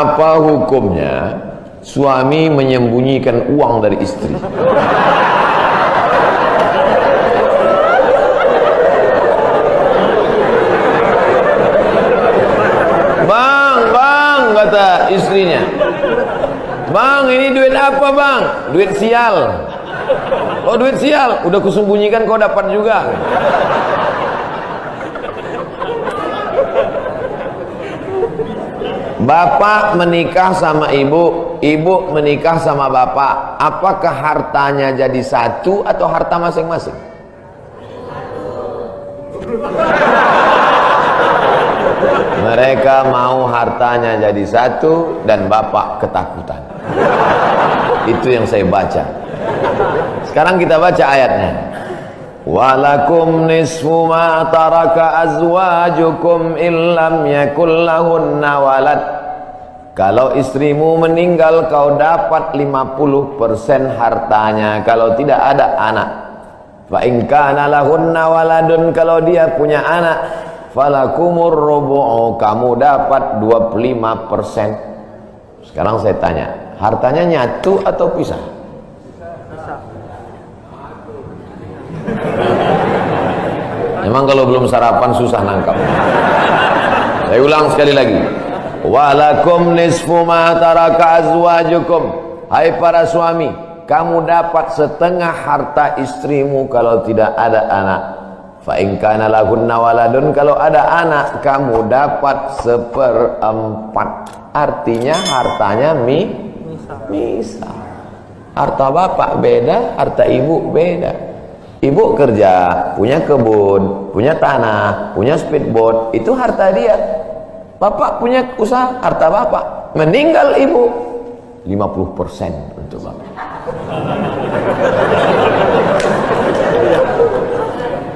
Apa hukumnya suami menyembunyikan uang dari istri? Bang, kata istrinya, bang, ini duit apa bang? Duit sial. Oh, duit sial, udah kusembunyikan, kau dapat juga. Bapak menikah sama ibu, ibu menikah sama bapak. Apakah hartanya jadi satu atau harta masing-masing? Mereka mau hartanya jadi satu dan bapak ketakutan. Itu yang saya baca. Sekarang kita baca ayatnya. Walakum nisfu ma taraka azwajukum illam yakul lahunna walad. Kalau istrimu meninggal, kau dapat 50% hartanya kalau tidak ada anak. Fa in kana lahunna waladun, kalau dia punya anak, falakumur rubu'u, kamu dapat 25%. Sekarang saya tanya, hartanya nyatu atau pisah? Memang kalau belum sarapan susah nangkap. Saya ulang sekali lagi. Walakum nisfu ma taraka azwajukum. Hai para suami, kamu dapat setengah harta istrimu kalau tidak ada anak. Fa in kana lahunna waladun, kalau ada anak kamu dapat 1/4. Artinya hartanya misah. Harta bapak beda, harta ibu beda. Ibu kerja, punya kebun, punya tanah, punya speedboat, itu harta dia. Bapak punya usaha, harta bapak. Meninggal ibu, 50% untuk bapak.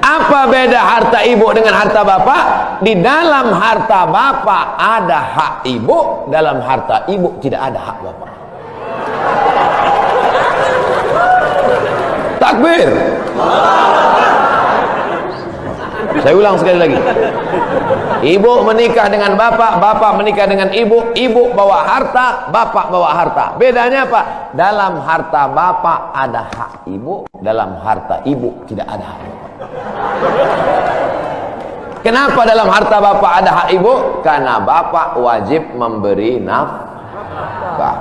Apa beda harta ibu dengan harta bapak? Di dalam harta bapak ada hak ibu, dalam harta ibu tidak ada hak bapak. Takbir. Saya ulang sekali lagi. Ibu menikah dengan bapak, bapak menikah dengan ibu, ibu bawa harta, bapak bawa harta. Bedanya apa? Dalam harta bapak ada hak ibu, dalam harta ibu tidak ada hak bapak. Kenapa dalam harta bapak ada hak ibu? Karena bapak wajib memberi nafkah.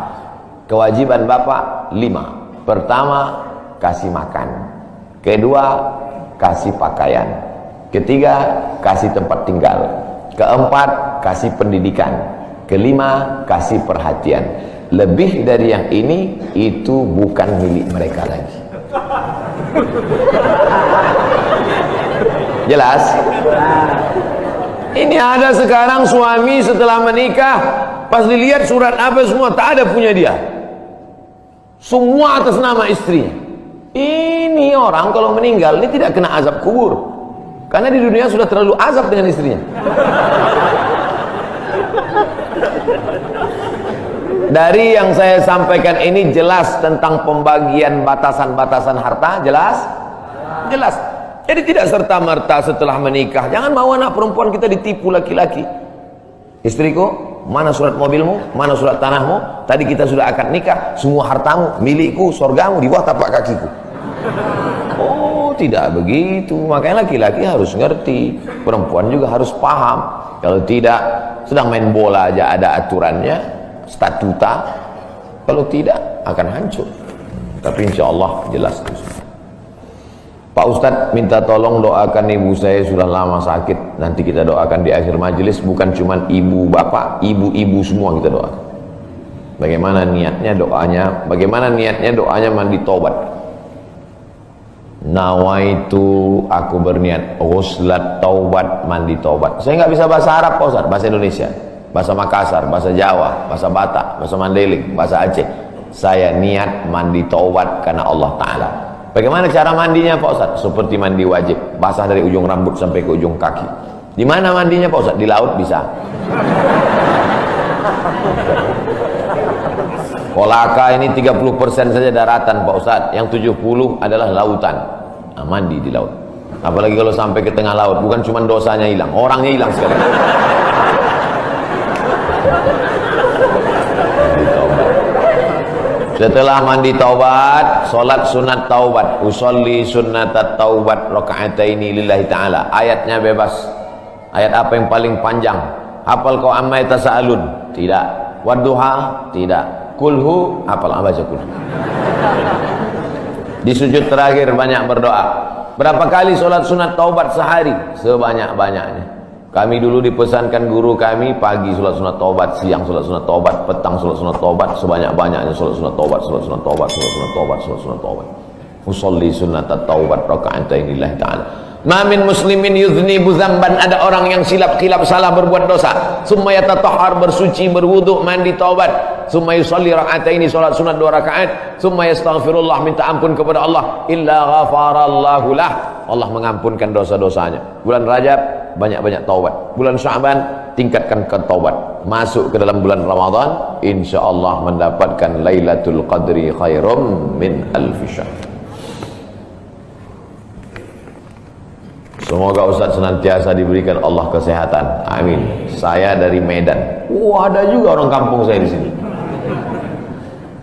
Kewajiban bapak 5. Pertama, kasih makan. Kedua, kasih pakaian. Ketiga, kasih tempat tinggal. Keempat, kasih pendidikan. Kelima, kasih perhatian. Lebih dari yang ini, itu bukan milik mereka lagi. Jelas? Ini ada sekarang suami setelah menikah, pas dilihat surat apa semua, tak ada punya dia. Semua atas nama istrinya. Ini orang kalau meninggal ini tidak kena azab kubur, karena di dunia sudah terlalu azab dengan istrinya. Dari yang saya sampaikan ini jelas tentang pembagian batasan-batasan harta. Jelas? Jelas. Jadi tidak serta-merta setelah menikah, jangan mau anak perempuan kita ditipu laki-laki. Istriku, mana surat mobilmu, mana surat tanahmu, tadi kita sudah akad nikah, semua hartamu milikku, surgamu di bawah tapak kakiku. Oh, tidak begitu. Makanya laki-laki harus ngerti, perempuan juga harus paham. Kalau tidak, sedang main bola aja ada aturannya, statuta. Kalau tidak, akan hancur. Tapi insya Allah jelas. Pak Ustadz minta tolong doakan ibu saya, sudah lama sakit. Nanti kita doakan di akhir majelis. Bukan cuma ibu bapak, ibu-ibu semua kita doakan. Bagaimana niatnya doanya? Bagaimana niatnya doanya? Mandi taubat. Nawaitu, aku berniat ghuslat taubat, mandi taubat. Saya nggak bisa bahasa Arab Pak Ustadz, bahasa Indonesia, bahasa Makassar, bahasa Jawa, bahasa Batak, bahasa Mandailing, bahasa Aceh. Saya niat mandi taubat karena Allah Ta'ala. Bagaimana cara mandinya Pak Ustadz? Seperti mandi wajib, basah dari ujung rambut sampai ke ujung kaki. Di mana mandinya Pak Ustadz? Di laut bisa. Kolaka ini 30% saja daratan Pak Ustadz, yang 70 adalah lautan. Nah, mandi di laut. Apalagi kalau sampai ke tengah laut, bukan cuma dosanya hilang, orangnya hilang sekali. Setelah mandi taubat, solat sunat taubat, usolli sunnatat taubat rakaataini lillahi ta'ala. Ayatnya bebas. Ayat apa yang paling panjang? Hafal kau amma yatasaalun? Tidak. Wadduha? Tidak. Kulhu? Hafal, baca kulhu. Di sujud terakhir banyak berdoa. Berapa kali solat sunat taubat sehari? Sebanyak-banyaknya. Kami dulu dipesankan guru kami, pagi solat sunat taubat, siang solat sunat taubat, petang solat sunat taubat, sebanyak-banyaknya solat sunat taubat, solat sunat taubat, solat sunat taubat, solat sunat taubat. Usolli sunnatat taubat raka'atain lillahi ta'ala. Ma min muslimin yudhnibu dzamban, ada orang yang silap salah berbuat dosa, summa yatatahhar, bersuci, berwudu, mandi taubat, summa yusolli raka'ataini, solat sunat 2 rakaat, summa yastaghfirullah, minta ampun kepada Allah, illa ghafarallahu lah, Allah mengampunkan dosa-dosanya. Bulan Rajab banyak-banyak taubat, bulan Sya'ban tingkatkan ke taubat, masuk ke dalam bulan Ramadan insyaallah mendapatkan Lailatul Qadri khairum min alfi syahr. Semoga Ustaz senantiasa diberikan Allah kesehatan, amin. Saya dari Medan. Ada juga orang kampung saya di sini.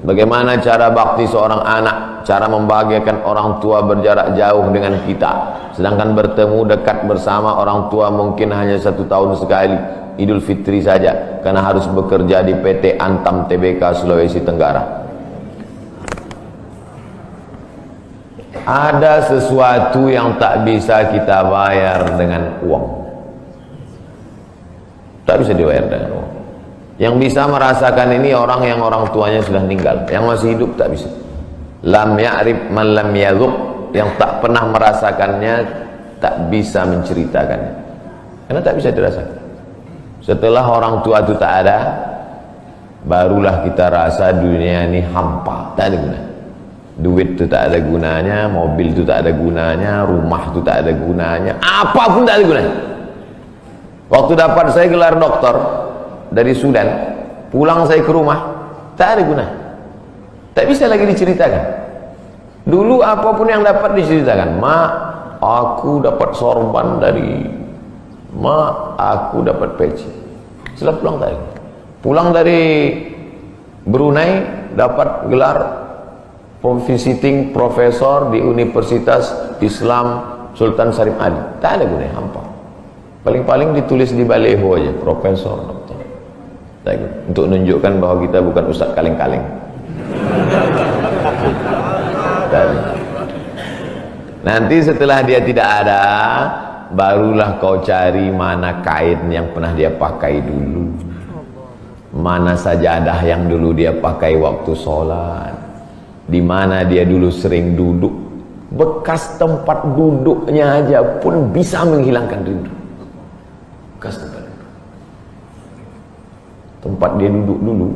Bagaimana cara bakti seorang anak, cara membahagiakan orang tua berjarak jauh dengan kita, sedangkan bertemu dekat bersama orang tua mungkin hanya 1 tahun sekali, Idul Fitri saja, karena harus bekerja di PT Antam Tbk Sulawesi Tenggara. Ada sesuatu yang tak bisa kita bayar dengan uang, tak bisa dibayar dengan uang. Yang bisa merasakan ini orang yang orang tuanya sudah meninggal, yang masih hidup tak bisa. Lam ya'rif man lam yadhuq, yang tak pernah merasakannya tak bisa menceritakannya, karena tak bisa dirasakan. Setelah orang tua itu tak ada, barulah kita rasa dunia ini hampa, tak ada guna. Duit itu tak ada gunanya, mobil itu tak ada gunanya, rumah itu tak ada gunanya, apapun tak ada gunanya. Waktu dapat saya gelar doktor dari Sudan, pulang saya ke rumah, tak ada guna, tak bisa lagi diceritakan. Dulu apapun yang dapat diceritakan, mak aku dapat sorban dari mak, aku dapat peci. Setelah pulang tak ada. Pulang dari Brunei dapat gelar visiting profesor di Universitas Islam Sultan Syarif Ali, tak ada gunanya, hampa. Paling-paling ditulis di baleho aja, profesor, doktor. Untuk menunjukkan bahwa kita bukan ustaz kaleng-kaleng. Nanti setelah dia tidak ada, barulah kau cari mana kain yang pernah dia pakai dulu, mana sajadah yang dulu dia pakai waktu sholat, di mana dia dulu sering duduk. Bekas tempat duduknya aja pun bisa menghilangkan rindu. Bekas tempat dia duduk dulu,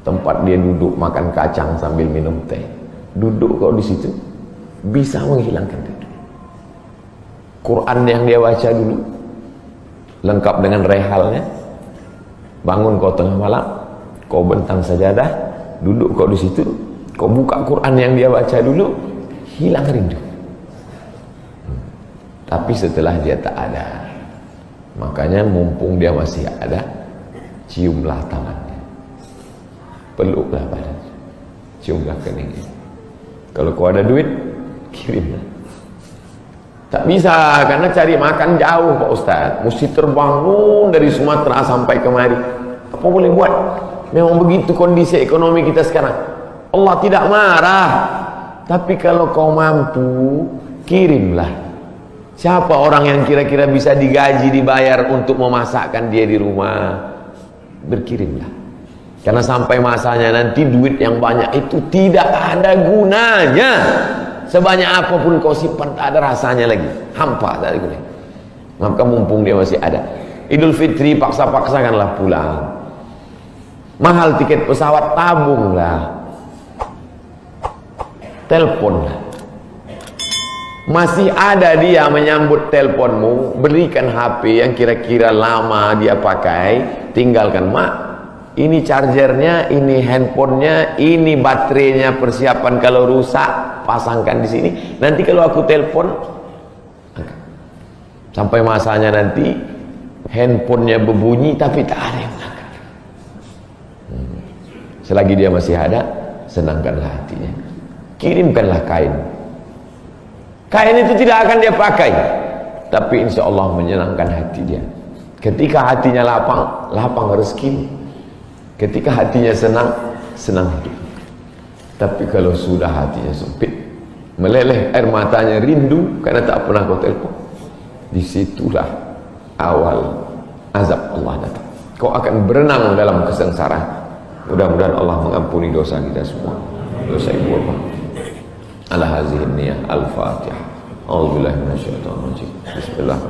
tempat dia duduk makan kacang sambil minum teh, duduk kau di situ bisa menghilangkan rindu. Quran yang dia baca dulu lengkap dengan rehalnya, bangun kau tengah malam, kau bentang sajadah, duduk kau di situ, kau buka Quran yang dia baca dulu, hilang rindu. Tapi setelah dia tak ada, makanya mumpung dia masih ada, ciumlah tangannya, peluklah badannya, ciumlah keningnya. Kalau kau ada duit, kirimlah. Tak bisa, karena cari makan jauh Pak Ustaz, mesti terbangun dari Sumatera sampai kemari. Apa boleh buat? Memang begitu kondisi ekonomi kita sekarang. Allah tidak marah, tapi kalau kau mampu, kirimlah. Siapa orang yang kira-kira bisa digaji, dibayar untuk memasakkan dia di rumah? Berkirimlah. Karena sampai masanya nanti duit yang banyak itu tidak ada gunanya. Sebanyak apapun kau simpan tak ada rasanya lagi, hampa, tak ada gunanya. Maka mumpung dia masih ada, Idul Fitri paksa-paksakanlah pulang. Mahal tiket pesawat, tabunglah, teleponlah. Masih ada dia menyambut teleponmu, berikan HP yang kira-kira lama dia pakai, tinggalkan. Mak, ini chargernya, ini handphonenya, ini baterainya, persiapan kalau rusak pasangkan di sini. Nanti kalau aku telepon, sampai masanya nanti handphonenya berbunyi tapi tak ada yang angkat. Selagi dia masih ada, senangkanlah hatinya. Kirimkanlah kain. Kain itu tidak akan dia pakai, tapi insya Allah menyenangkan hati dia. Ketika hatinya lapang, lapang rezeki. Ketika hatinya senang, senang hidup. Tapi kalau sudah hatinya sempit, meleleh air matanya rindu karena tak pernah kau telepon, disitulah awal azab Allah datang. Kau akan berenang dalam kesengsaraan. Mudah-mudahan Allah mengampuni dosa kita semua, dosa ibu bapa. Ala hazihi niyah. Al-Fatihah. A'udzubillahi minasyaitonir rajim. Bismillah.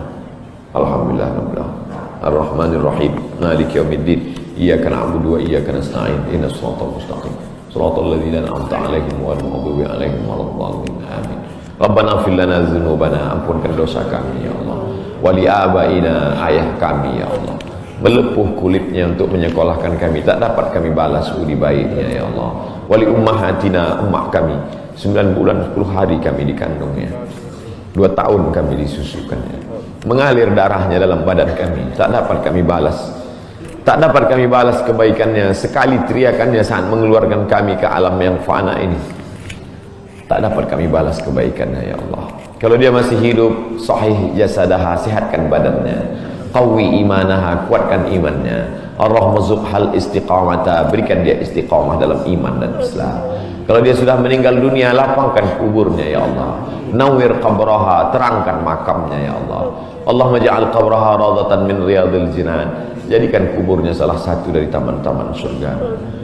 Alhamdulillah rabbil alamin. Ar-Rahmanir Rahim. Maliki yaumiddin. Iyyaka na'budu wa iyyaka nasta'in. Ihdinas shiratal mustaqim. Shiratal ladzina an'amta 'alaihim ghairil maghdubi 'alaihim waladdallin. Amin. Rabbana ighfir lana dzunubana, ampunkan dosa kami ya Allah. Wa li abaina, ayah kami ya Allah. Melepuh kulitnya untuk menyekolahkan kami, tak dapat kami balas budi baiknya ya Allah. Wali ummahatina, ummah kami, 9 bulan 10 hari kami dikandungnya, 2 tahun kami disusukannya, mengalir darahnya dalam badan kami, tak dapat kami balas, tak dapat kami balas kebaikannya. Sekali teriakannya saat mengeluarkan kami ke alam yang fana ini, tak dapat kami balas kebaikannya ya Allah. Kalau dia masih hidup, sahih jasadaha, sehatkan badannya, qawi imanaha, kuatkan imannya, ar-rahmazubhal istiqamata, berikan dia istiqamah dalam iman dan Islam. Kalau dia sudah meninggal dunia, lapangkan kuburnya ya Allah. Nawwir qabraha, terangkan makamnya ya Allah. Allahumma ja'al qabraha radatan min riyadil jinan, jadikan kuburnya salah satu dari taman-taman surga.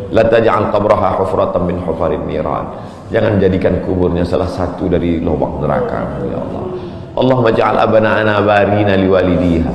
La taj'al qabraha hufratan min hufarin niran, jangan jadikan kuburnya salah satu dari lubang neraka ya Allah. Allahumma ja'al abana'ana barina liwalidiha,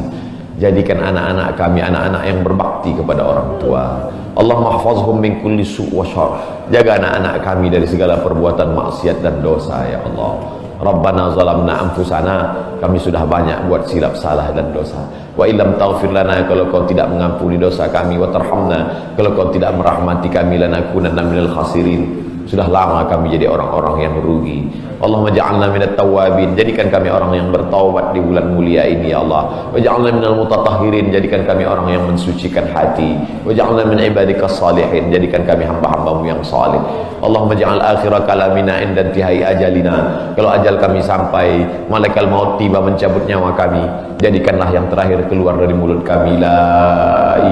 jadikan anak-anak kami anak-anak yang berbakti kepada orang tua. Allahumma hafazhum min kulli su' wa syarr, jaga anak-anak kami dari segala perbuatan maksiat dan dosa ya Allah. Rabbana zalamna anfusana, kami sudah banyak buat silap salah dan dosa. Wa illam taghfir lana, kalau kau tidak mengampuni dosa kami, wa tarhamna, kalau kau tidak merahmati kami, lanakunanna minal khasirin, sudah lama kami jadi orang-orang yang merugi. Allahumma ja'alna minat tawabin, jadikan kami orang yang bertaubat di bulan mulia ini ya Allah. Wa ja'alna minal mutatahhirin, jadikan kami orang yang mensucikan hati. Wa ja'alna min ibadikas salihin, jadikan kami hamba-hambamu yang salih. Allahumma ja'al akhira kalamina inda intihai ajalina, kalau ajal kami sampai, malaikat maut tiba mencabut nyawa kami, jadikanlah yang terakhir keluar dari mulut kami la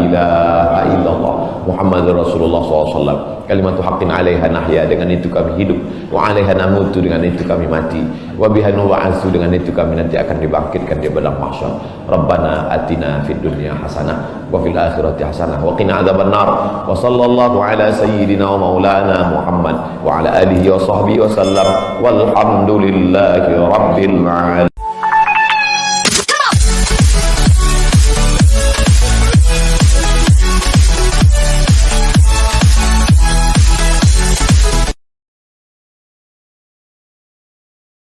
ilaha illallah Muhammadur Rasulullah SAW, kalimatu haqqin 'alaiha nahya, dengan itu kami hidup, wa 'alaiha namutu, dengan itu kami mati, wa biha nub'atsu, dengan itu kami nanti akan dibangkitkan di padang mahsyar. Rabbana atina fid dunya hasanah wa fil akhirati hasanah wa qina adzabannar. Wa sallallahu ala sayyidina wa maulana Muhammad wa ala alihi wa sahbihi wa sallam, walhamdulillahi rabbil alamin.